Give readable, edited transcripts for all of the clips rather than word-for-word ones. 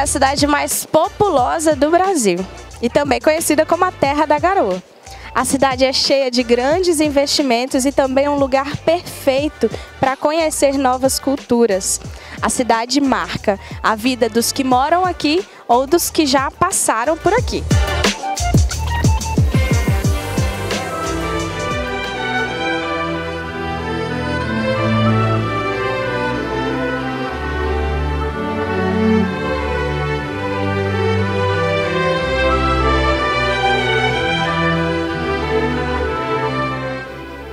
a cidade mais populosa do Brasil e também conhecida como a Terra da Garoa. A cidade é cheia de grandes investimentos e também um lugar perfeito para conhecer novas culturas. A cidade marca a vida dos que moram aqui ou dos que já passaram por aqui.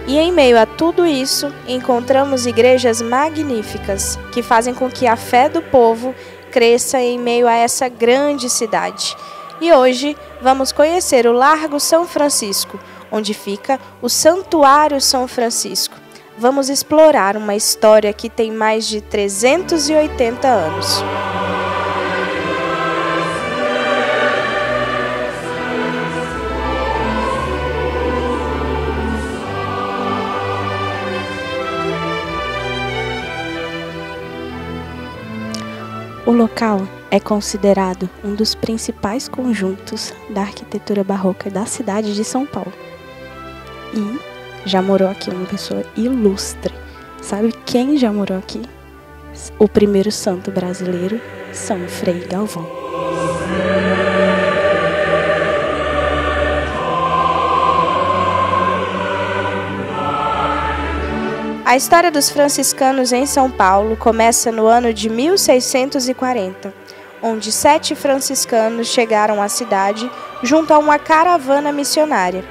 E em meio a tudo isso, encontramos igrejas magníficas que fazem com que a fé do povo cresça em meio a essa grande cidade. E hoje vamos conhecer o Largo São Francisco, onde fica o Santuário São Francisco. Vamos explorar uma história que tem mais de 380 anos. O local é considerado um dos principais conjuntos da arquitetura barroca da cidade de São Paulo. E já morou aqui uma pessoa ilustre. Sabe quem já morou aqui? O primeiro santo brasileiro, São Frei Galvão. A história dos franciscanos em São Paulo começa no ano de 1640, onde 7 franciscanos chegaram à cidade junto a uma caravana missionária.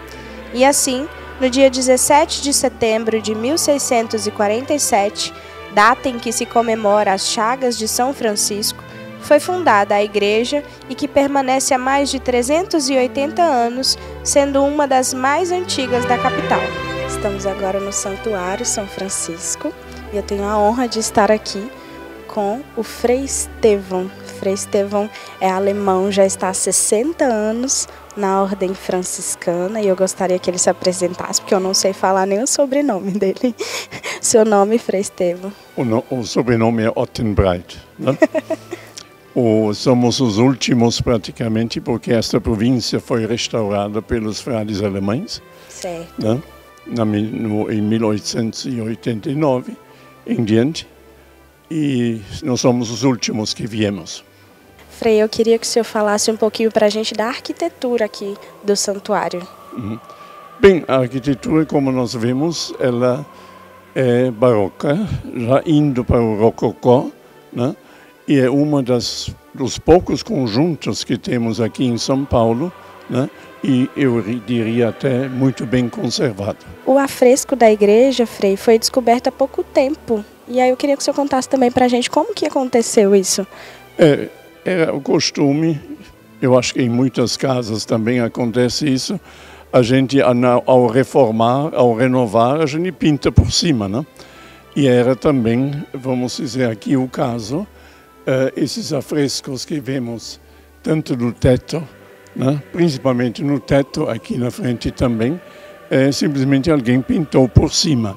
E assim, no dia 17 de setembro de 1647, data em que se comemora as Chagas de São Francisco, foi fundada a igreja e que permanece há mais de 380 anos, sendo uma das mais antigas da capital. Estamos agora no Santuário São Francisco e eu tenho a honra de estar aqui com o Frei Estevão. Frei Estevão é alemão, já está há 60 anos na ordem franciscana e eu gostaria que ele se apresentasse, porque eu não sei falar nem o sobrenome dele. Seu nome, Frei Estevão? O sobrenome é Ottenbreit, né? Somos os últimos praticamente, porque esta província foi restaurada pelos frades alemães. Certo. Né? Em 1889 em diante, e nós somos os últimos que viemos. Frei, eu queria que o senhor falasse um pouquinho para a gente da arquitetura aqui do santuário. Bem, a arquitetura, como nós vemos, ela é barroca, já indo para o rococó, né? E é uma dos poucos conjuntos que temos aqui em São Paulo, né? E eu diria até muito bem conservado. O afresco da igreja, Frei, foi descoberto há pouco tempo. E aí eu queria que o senhor contasse também para a gente como que aconteceu isso. Era o costume, eu acho que em muitas casas também acontece isso, a gente ao reformar, ao renovar, a gente pinta por cima, né? E era também, vamos dizer aqui o caso, esses afrescos que vemos tanto no teto, né? Principalmente no teto, aqui na frente também, simplesmente alguém pintou por cima.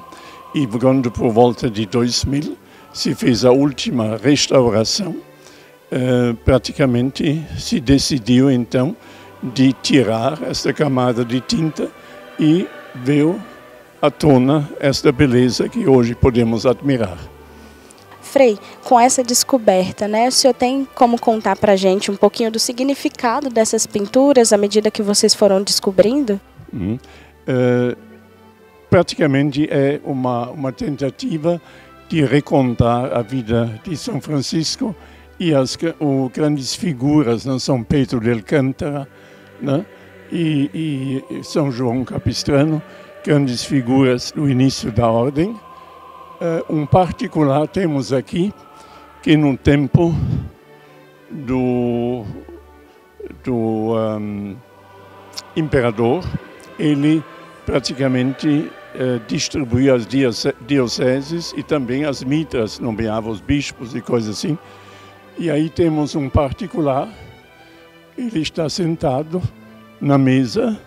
E quando por volta de 2000 se fez a última restauração, praticamente se decidiu então de tirar esta camada de tinta e veio à tona esta beleza que hoje podemos admirar. Frei, com essa descoberta, né, o senhor tem como contar para a gente um pouquinho do significado dessas pinturas à medida que vocês foram descobrindo? Praticamente é uma tentativa de recontar a vida de São Francisco e as grandes figuras, né, São Pedro de Alcântara, né, e São João Capistrano, grandes figuras do início da ordem. Um particular temos aqui, que no tempo do imperador, ele praticamente distribuía as dioceses e também as mitras, nomeava os bispos e coisas assim. E aí temos um particular, ele está sentado na mesa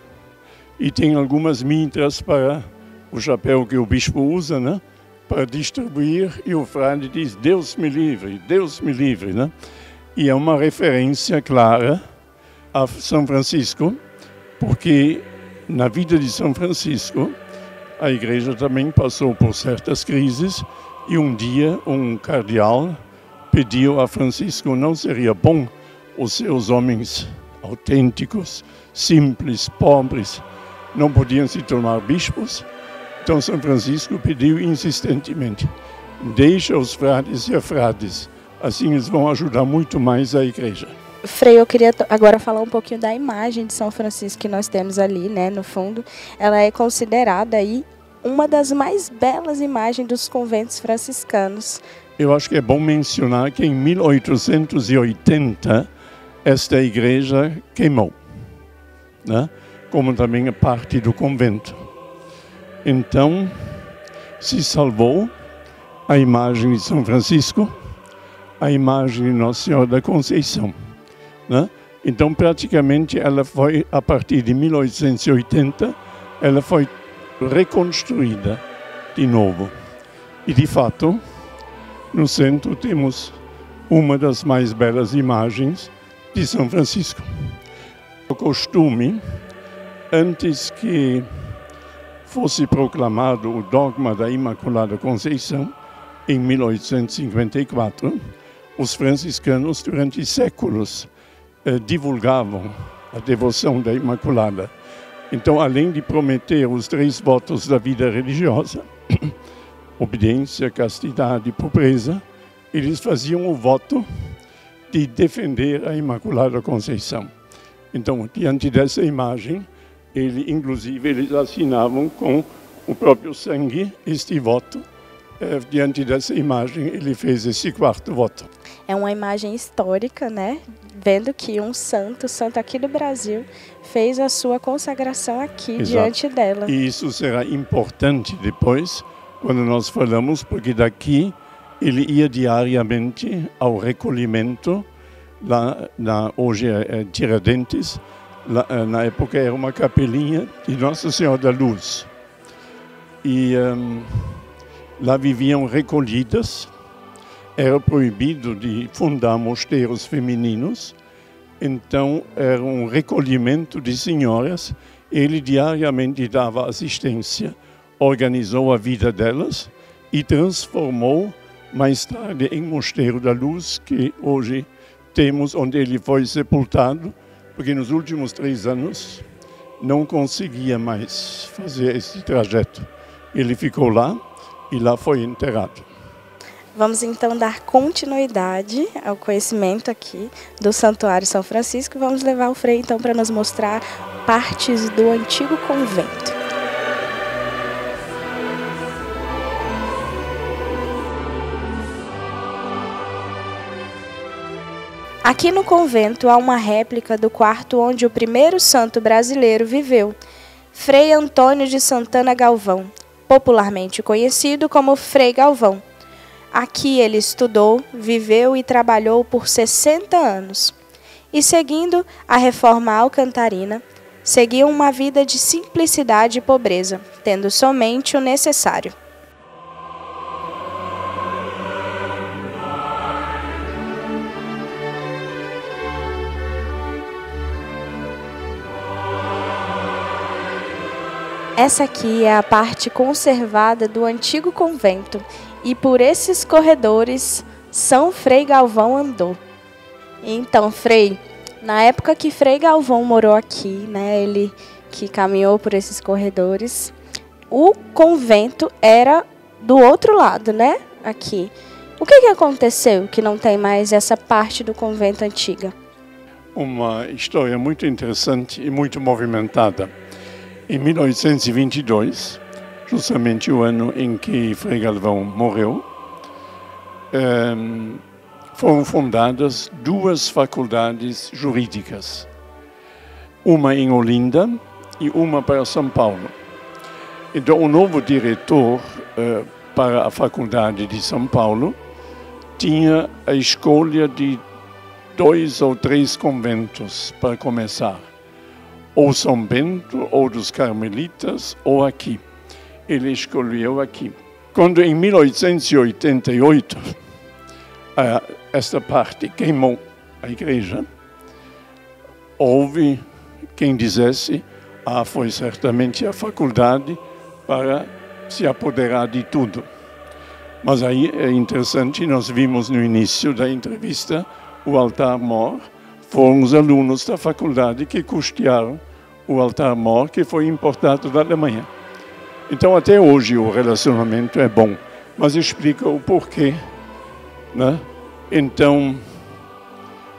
e tem algumas mitras para o chapéu que o bispo usa, né? Para distribuir, e o frade diz, Deus me livre, né? E é uma referência clara a São Francisco, porque na vida de São Francisco, a igreja também passou por certas crises e um dia um cardeal pediu a Francisco, não seria bom os seus homens autênticos, simples, pobres, não podiam se tornar bispos? Então São Francisco pediu insistentemente, deixa os frades ser frades, assim eles vão ajudar muito mais a igreja. Frei, eu queria agora falar um pouquinho da imagem de São Francisco que nós temos ali, né, no fundo. Ela é considerada aí uma das mais belas imagens dos conventos franciscanos. Eu acho que é bom mencionar que em 1880 esta igreja queimou, né? Como também a parte do convento. Então se salvou a imagem de São Francisco, a imagem de Nossa Senhora da Conceição, né? Então praticamente ela foi, a partir de 1880, ela foi reconstruída de novo. E de fato, no centro temos uma das mais belas imagens de São Francisco. O costume, antes que fosse proclamado o dogma da Imaculada Conceição, em 1854, os franciscanos durante séculos divulgavam a devoção da Imaculada. Então, além de prometer os 3 votos da vida religiosa, obediência, castidade e pobreza, eles faziam o voto de defender a Imaculada Conceição. Então, diante dessa imagem, inclusive, eles assinavam com o próprio sangue este voto. Diante dessa imagem, ele fez esse 4º voto. É uma imagem histórica, né? Vendo que um santo aqui do Brasil, fez a sua consagração aqui. Exato. Diante dela. E isso será importante depois, quando nós falamos, porque daqui ele ia diariamente ao recolhimento, lá hoje é Tiradentes, lá, na época era uma capelinha de Nossa Senhora da Luz. E lá viviam recolhidas, era proibido de fundar mosteiros femininos, então era um recolhimento de senhoras, ele diariamente dava assistência, organizou a vida delas e transformou mais tarde em Mosteiro da Luz, que hoje temos, onde ele foi sepultado, porque nos últimos 3 anos não conseguia mais fazer esse trajeto. Ele ficou lá e lá foi enterrado. Vamos então dar continuidade ao conhecimento aqui do Santuário São Francisco. Vamos levar o Frei então para nos mostrar partes do antigo convento. Aqui no convento há uma réplica do quarto onde o primeiro santo brasileiro viveu, Frei Antônio de Santana Galvão, popularmente conhecido como Frei Galvão. Aqui ele estudou, viveu e trabalhou por 60 anos. E seguindo a reforma alcantarina, seguiu uma vida de simplicidade e pobreza, tendo somente o necessário. Essa aqui é a parte conservada do antigo convento e por esses corredores São Frei Galvão andou. Então, Frei, na época que Frei Galvão morou aqui, né, ele que caminhou por esses corredores, o convento era do outro lado, né, aqui. O que aconteceu que não tem mais essa parte do convento antiga? Uma história muito interessante e muito movimentada. Em 1822, justamente o ano em que Frei Galvão morreu, foram fundadas 2 faculdades jurídicas, uma em Olinda e uma para São Paulo. Então, o novo diretor para a faculdade de São Paulo tinha a escolha de 2 ou 3 conventos para começar. Ou São Bento, ou dos Carmelitas, ou aqui. Ele escolheu aqui. Quando em 1888, esta parte queimou, a igreja, houve quem dissesse, foi certamente a faculdade para se apoderar de tudo. Mas aí é interessante, nós vimos no início da entrevista, o altar-mor, foram os alunos da faculdade que custearam o altar-mor, que foi importado da Alemanha. Então, até hoje, o relacionamento é bom, mas explica o porquê, né? Então,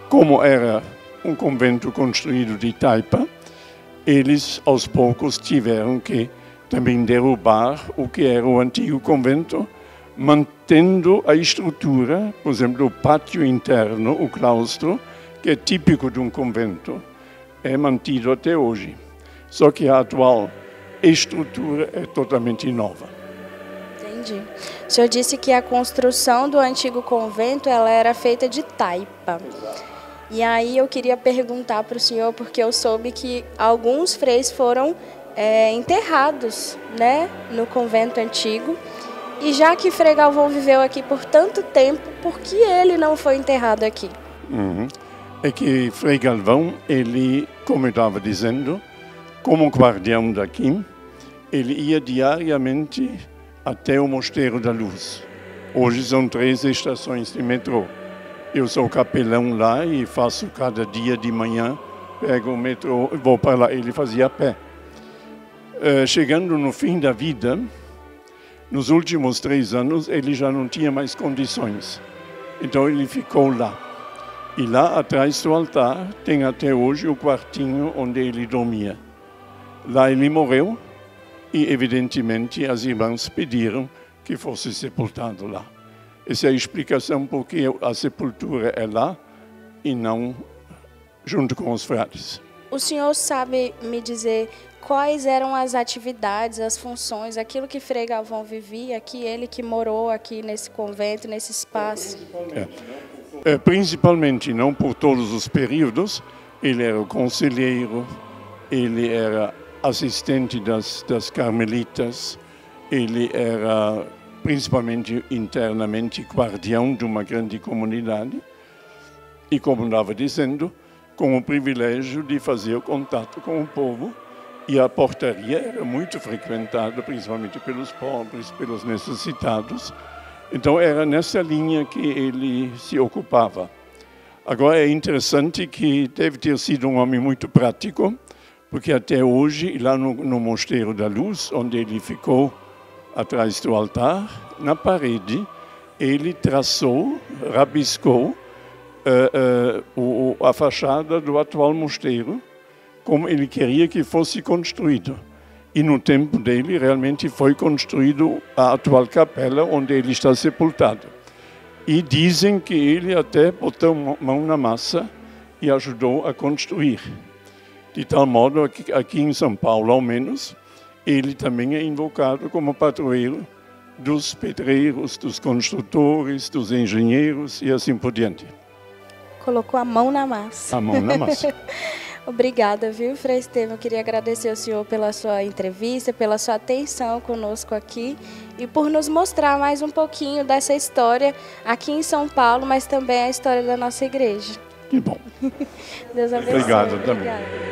como era um convento construído de taipa, eles, aos poucos, tiveram que também derrubar o que era o antigo convento, mantendo a estrutura, por exemplo, o pátio interno, o claustro, que é típico de um convento, é mantido até hoje. Só que a atual estrutura é totalmente nova. Entendi. O senhor disse que a construção do antigo convento ela era feita de taipa. E aí eu queria perguntar para o senhor, porque eu soube que alguns freis foram enterrados, né, no convento antigo. E já que Frei Galvão viveu aqui por tanto tempo, por que ele não foi enterrado aqui? É que Frei Galvão, ele, como eu estava dizendo, como guardião daqui, ele ia diariamente até o Mosteiro da Luz. Hoje são 3 estações de metrô. Eu sou capelão lá e faço cada dia de manhã, pego o metrô e vou para lá. Ele fazia a pé. Chegando no fim da vida, nos últimos 3 anos, ele já não tinha mais condições. Então ele ficou lá. E lá atrás do altar tem até hoje o quartinho onde ele dormia. Lá ele morreu e, evidentemente, as irmãs pediram que fosse sepultado lá. Essa é a explicação por que a sepultura é lá e não junto com os frades. O senhor sabe me dizer quais eram as atividades, as funções, aquilo que Frei Galvão vivia aqui, ele que morou aqui nesse convento, nesse espaço? Principalmente, não por todos os períodos, ele era o conselheiro, ele era assistente das carmelitas, ele era principalmente internamente guardião de uma grande comunidade e, como estava dizendo, com o privilégio de fazer o contato com o povo, e a portaria era muito frequentada, principalmente pelos pobres, pelos necessitados. Então era nessa linha que ele se ocupava. Agora é interessante que deve ter sido um homem muito prático, porque até hoje, lá no Mosteiro da Luz, onde ele ficou atrás do altar, na parede, ele traçou, rabiscou a fachada do atual mosteiro, como ele queria que fosse construído. E no tempo dele, realmente foi construído a atual capela, onde ele está sepultado. E dizem que ele até botou mão na massa e ajudou a construir. De tal modo, aqui em São Paulo, ao menos, ele também é invocado como padroeiro dos pedreiros, dos construtores, dos engenheiros e assim por diante. Colocou a mão na massa. A mão na massa. Obrigada, viu, Frei Estevão? Eu queria agradecer ao senhor pela sua entrevista, pela sua atenção conosco aqui e por nos mostrar mais um pouquinho dessa história aqui em São Paulo, mas também a história da nossa igreja. Que bom. Deus abençoe. Obrigado também. Obrigada.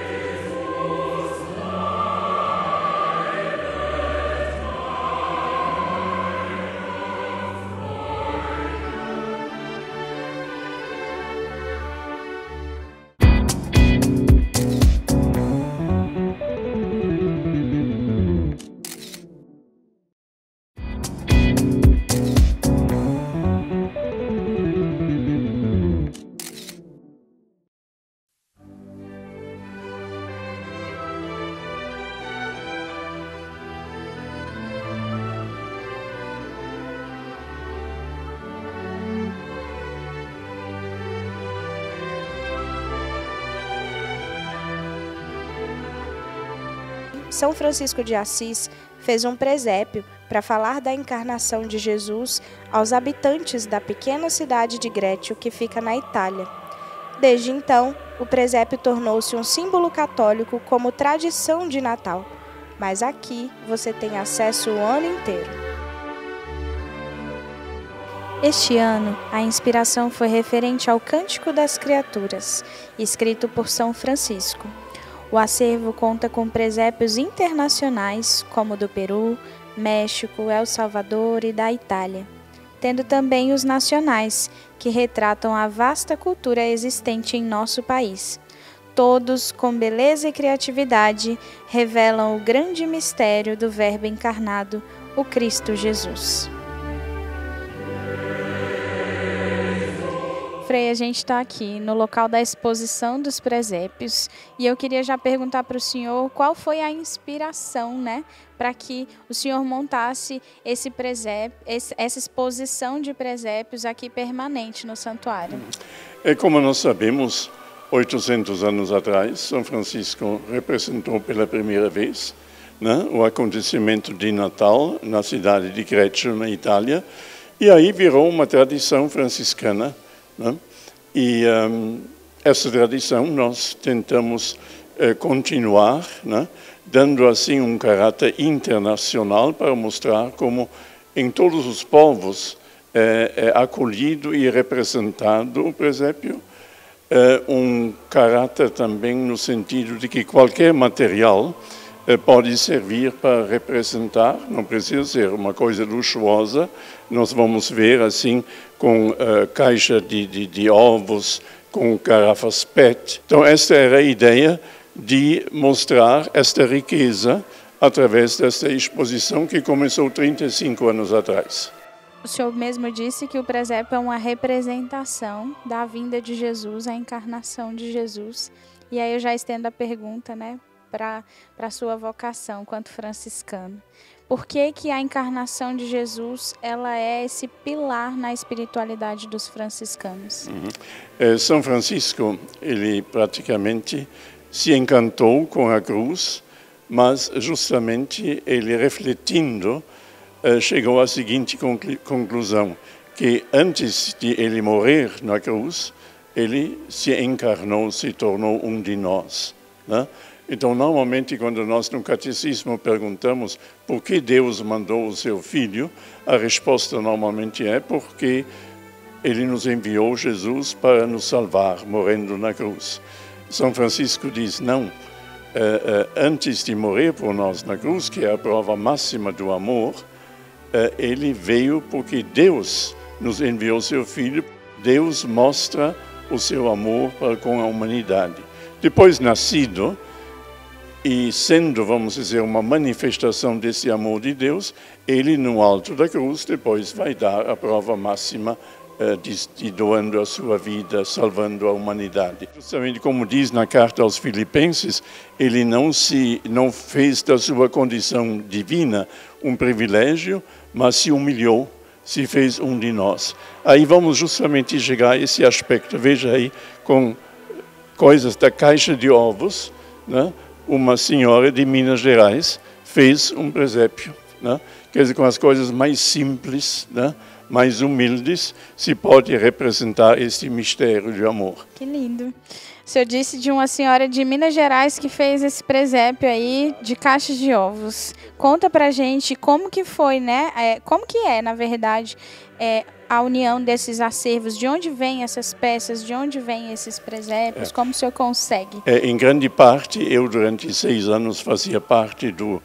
São Francisco de Assis fez um presépio para falar da encarnação de Jesus aos habitantes da pequena cidade de Grécio, que fica na Itália. Desde então, o presépio tornou-se um símbolo católico como tradição de Natal, mas aqui você tem acesso o ano inteiro. Este ano, a inspiração foi referente ao Cântico das Criaturas, escrito por São Francisco. O acervo conta com presépios internacionais, como do Peru, México, El Salvador e da Itália, tendo também os nacionais, que retratam a vasta cultura existente em nosso país. Todos, com beleza e criatividade, revelam o grande mistério do Verbo encarnado, o Cristo Jesus. Frei, a gente está aqui no local da exposição dos presépios e eu queria já perguntar para o senhor qual foi a inspiração, né, para que o senhor montasse esse presépio, essa exposição de presépios aqui permanente no santuário. Como nós sabemos, 800 anos atrás, São Francisco representou pela primeira vez, né, o acontecimento de Natal na cidade de Greccio, na Itália, e aí virou uma tradição franciscana. Né? E essa tradição nós tentamos continuar, né? Dando assim um caráter internacional para mostrar como em todos os povos é acolhido e representado o presépio, um caráter também no sentido de que qualquer material pode servir para representar, não precisa ser uma coisa luxuosa. Nós vamos ver assim com caixa de ovos, com garrafas PET. Então esta era a ideia de mostrar esta riqueza através desta exposição que começou 35 anos atrás. O senhor mesmo disse que o presépio é uma representação da vinda de Jesus, a encarnação de Jesus. E aí eu já estendo a pergunta, né, para a sua vocação quanto franciscano. Por que que a encarnação de Jesus ela é esse pilar na espiritualidade dos franciscanos? São Francisco, ele praticamente se encantou com a cruz, mas justamente ele refletindo chegou à seguinte conclusão, que antes de ele morrer na cruz, ele se encarnou, se tornou um de nós, né? Então, normalmente, quando nós no catecismo perguntamos por que Deus mandou o seu Filho, a resposta normalmente é porque ele nos enviou Jesus para nos salvar, morrendo na cruz. São Francisco diz, não, antes de morrer por nós na cruz, que é a prova máxima do amor, ele veio porque Deus nos enviou seu Filho, Deus mostra o seu amor para com a humanidade. Depois nascido, e sendo, vamos dizer, uma manifestação desse amor de Deus, ele no alto da cruz depois vai dar a prova máxima de doando a sua vida, salvando a humanidade. Justamente como diz na carta aos Filipenses, ele não fez da sua condição divina um privilégio, mas se humilhou, se fez um de nós. Aí vamos justamente chegar a esse aspecto. Veja aí, com coisas da caixa de ovos, né? Uma senhora de Minas Gerais fez um presépio, né? Quer dizer, com as coisas mais simples, né? Mais humildes, se pode representar esse mistério de amor. Que lindo. O senhor disse de uma senhora de Minas Gerais que fez esse presépio aí de caixas de ovos. Conta pra gente como que foi, né? Como que é, na verdade, a união desses acervos, de onde vêm essas peças, de onde vêm esses presépios, como o senhor consegue? Em grande parte, eu durante 6 anos fazia parte do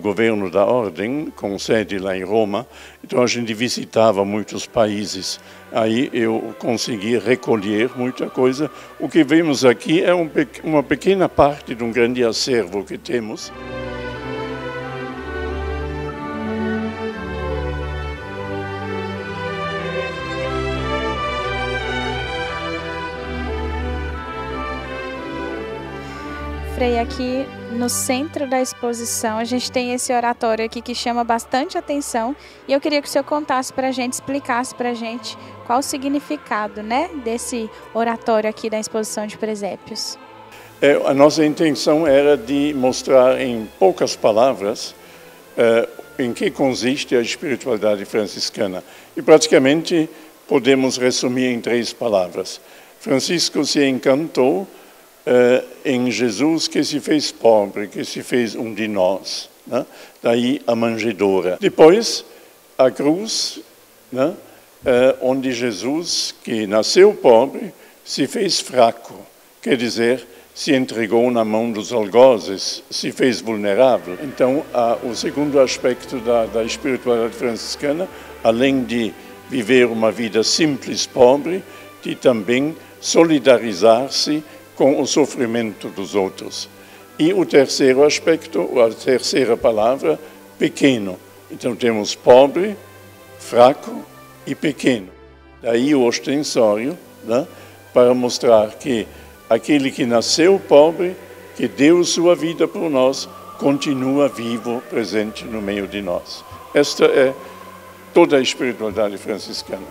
governo da Ordem, com sede lá em Roma, então a gente visitava muitos países. Aí eu consegui recolher muita coisa. O que vemos aqui é uma pequena parte de um grande acervo que temos. Frei, aqui no centro da exposição a gente tem esse oratório aqui que chama bastante atenção e eu queria que o senhor contasse para a gente, explicasse para a gente qual o significado, né, desse oratório aqui da exposição de presépios. A nossa intenção era de mostrar em poucas palavras em que consiste a espiritualidade franciscana. E praticamente podemos resumir em 3 palavras. Francisco se encantou em Jesus que se fez pobre, que se fez um de nós, né? Daí a manjedoura. Depois, a cruz, né? onde Jesus, que nasceu pobre, se fez fraco, quer dizer, se entregou na mão dos algozes, se fez vulnerável. Então, o segundo aspecto da espiritualidade franciscana, além de viver uma vida simples, pobre, de também solidarizar-se com o sofrimento dos outros. E o terceiro aspecto, a terceira palavra, pequeno. Então, temos pobre, fraco e pequeno. Daí o ostensório, né, para mostrar que aquele que nasceu pobre, que deu sua vida por nós, continua vivo, presente no meio de nós. Esta é toda a espiritualidade franciscana,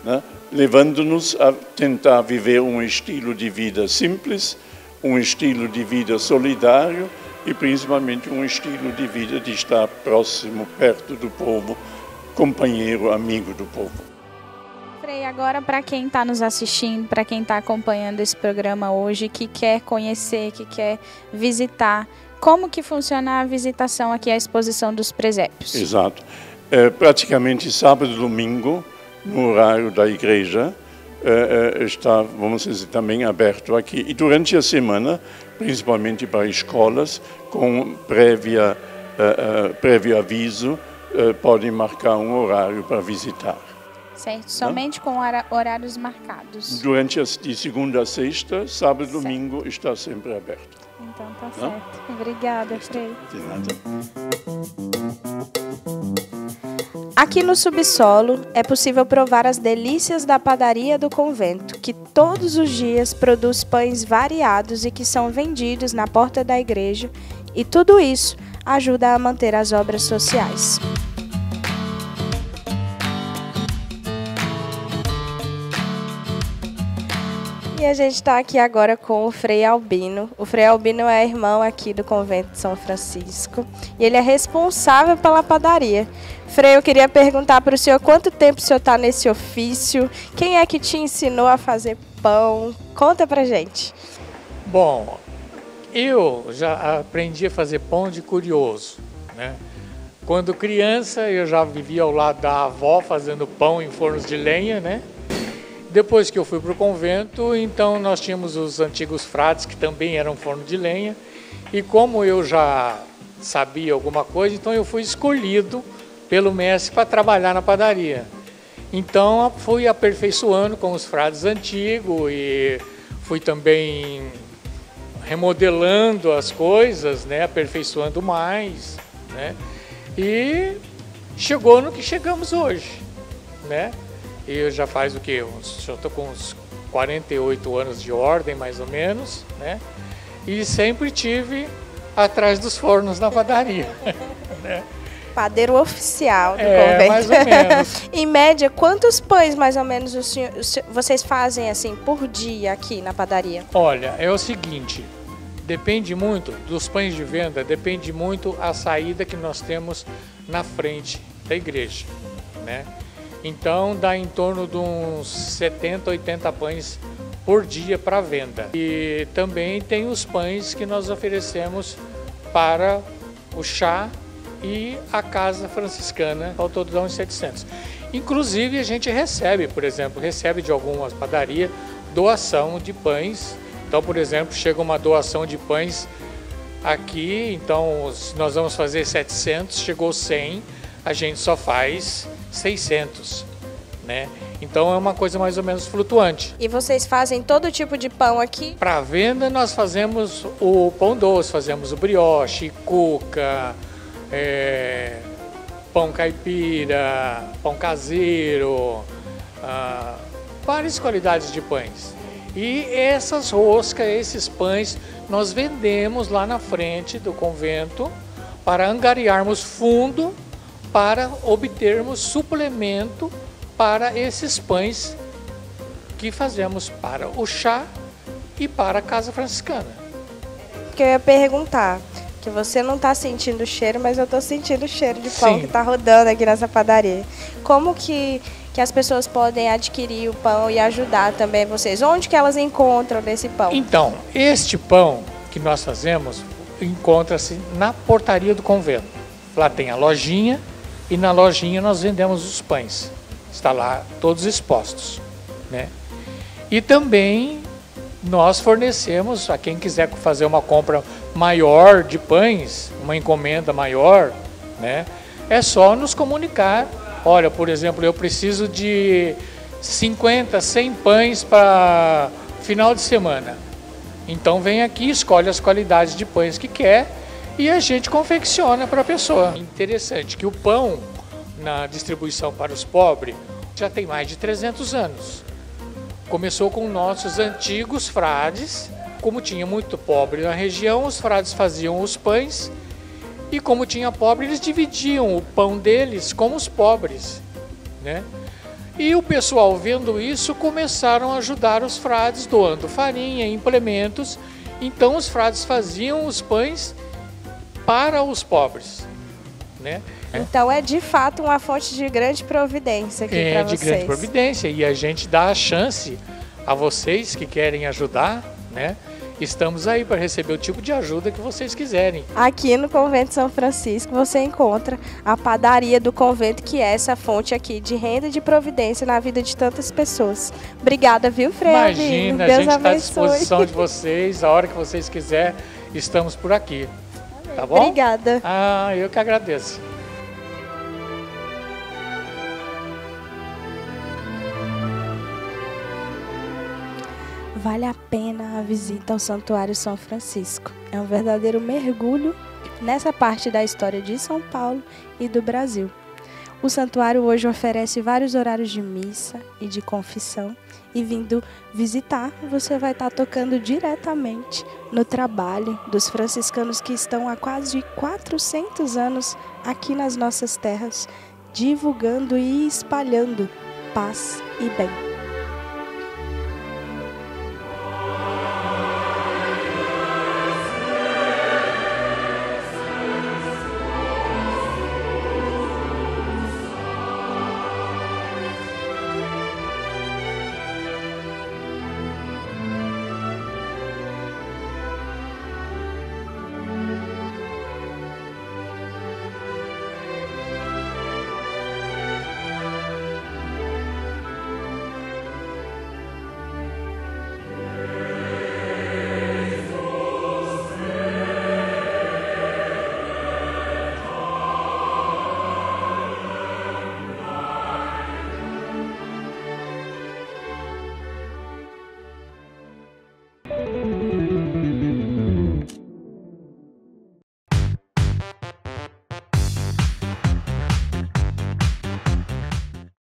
né? Levando-nos a tentar viver um estilo de vida simples, um estilo de vida solidário e principalmente um estilo de vida de estar próximo, perto do povo, companheiro, amigo do povo. Frei, agora para quem está nos assistindo, para quem está acompanhando esse programa hoje, que quer conhecer, que quer visitar, como que funciona a visitação aqui à exposição dos presépios? Exato. Praticamente sábado e domingo, no horário da igreja, está, vamos dizer, também aberto aqui. E durante a semana, principalmente para escolas, com prévio aviso, podem marcar um horário para visitar. Certo, somente com horários marcados. De segunda a sexta, sábado e domingo está sempre aberto. Então tá certo. Obrigada, Frei. De nada. Aqui no subsolo é possível provar as delícias da padaria do convento, que todos os dias produz pães variados e que são vendidos na porta da igreja, e tudo isso ajuda a manter as obras sociais. E a gente está aqui agora com o Frei Albino. O Frei Albino é irmão aqui do convento de São Francisco e ele é responsável pela padaria. Frei, eu queria perguntar para o senhor quanto tempo o senhor está nesse ofício? Quem é que te ensinou a fazer pão? Conta pra gente. Bom, eu já aprendi a fazer pão de curioso, né? Quando criança eu já vivia ao lado da avó fazendo pão em fornos de lenha, né? Depois que eu fui para o convento, então nós tínhamos os antigos frades, que também eram forno de lenha, e como eu já sabia alguma coisa, então eu fui escolhido pelo mestre para trabalhar na padaria. Então fui aperfeiçoando com os frades antigos e fui também remodelando as coisas, né, aperfeiçoando mais, né, e chegou no que chegamos hoje, né? Eu já faz o quê? Já estou com uns 48 anos de ordem, mais ou menos, né? E sempre tive atrás dos fornos na padaria, né? Padeiro oficial do convento. Mais ou menos. Em média, quantos pães, mais ou menos, vocês fazem assim por dia aqui na padaria? Olha, é o seguinte, depende muito dos pães de venda, depende muito a saída que nós temos na frente da igreja, né? Então dá em torno de uns 70, 80 pães por dia para venda. E também tem os pães que nós oferecemos para o chá e a casa franciscana, ao todo dá uns 700. Inclusive a gente recebe, por exemplo, recebe de algumas padarias doação de pães. Então, por exemplo, chega uma doação de pães aqui, então nós vamos fazer 700, chegou 100, a gente só faz 600, né? Então é uma coisa mais ou menos flutuante. E vocês fazem todo tipo de pão aqui? Para venda nós fazemos o pão doce, fazemos o brioche, cuca, pão caipira, pão caseiro, várias qualidades de pães. E essas roscas, esses pães, nós vendemos lá na frente do convento para angariarmos fundo para obtermos suplemento para esses pães que fazemos para o chá e para a casa franciscana. Que eu ia perguntar, que você não está sentindo o cheiro, mas eu estou sentindo o cheiro de pão. Sim. Que está rodando aqui nessa padaria. Como que as pessoas podem adquirir o pão e ajudar também vocês? Onde que elas encontram desse pão? Então, este pão que nós fazemos encontra-se na portaria do convento. Lá tem a lojinha e na lojinha nós vendemos os pães, Está lá todos expostos, né? E também nós fornecemos a quem quiser fazer uma compra maior de pães, uma encomenda maior, né? É só nos comunicar. Olha, por exemplo, eu preciso de 50, 100 pães para final de semana. Então vem aqui, escolhe as qualidades de pães que quer e a gente confecciona para a pessoa. Interessante que o pão na distribuição para os pobres já tem mais de 300 anos. Começou com nossos antigos frades. Como tinha muito pobre na região, os frades faziam os pães e como tinha pobre, eles dividiam o pão deles com os pobres, né? E o pessoal, vendo isso, começaram a ajudar os frades, doando farinha, implementos. Então os frades faziam os pães para os pobres, né? Então é de fato uma fonte de grande providência aqui para vocês. É de grande providência e a gente dá a chance a vocês que querem ajudar, né? Estamos aí para receber o tipo de ajuda que vocês quiserem. Aqui no Convento de São Francisco você encontra a padaria do convento, que é essa fonte aqui de renda e de providência na vida de tantas pessoas. Obrigada, viu, Frei? Imagina, Deus a gente está à disposição de vocês, a hora que vocês quiserem, estamos por aqui. Tá bom? Obrigada. Eu que agradeço. Vale a pena a visita ao Santuário São Francisco. É um verdadeiro mergulho nessa parte da história de São Paulo e do Brasil. O santuário hoje oferece vários horários de missa e de confissão, e vindo visitar, você vai estar tocando diretamente no trabalho dos franciscanos que estão há quase 400 anos aqui nas nossas terras, divulgando e espalhando paz e bem.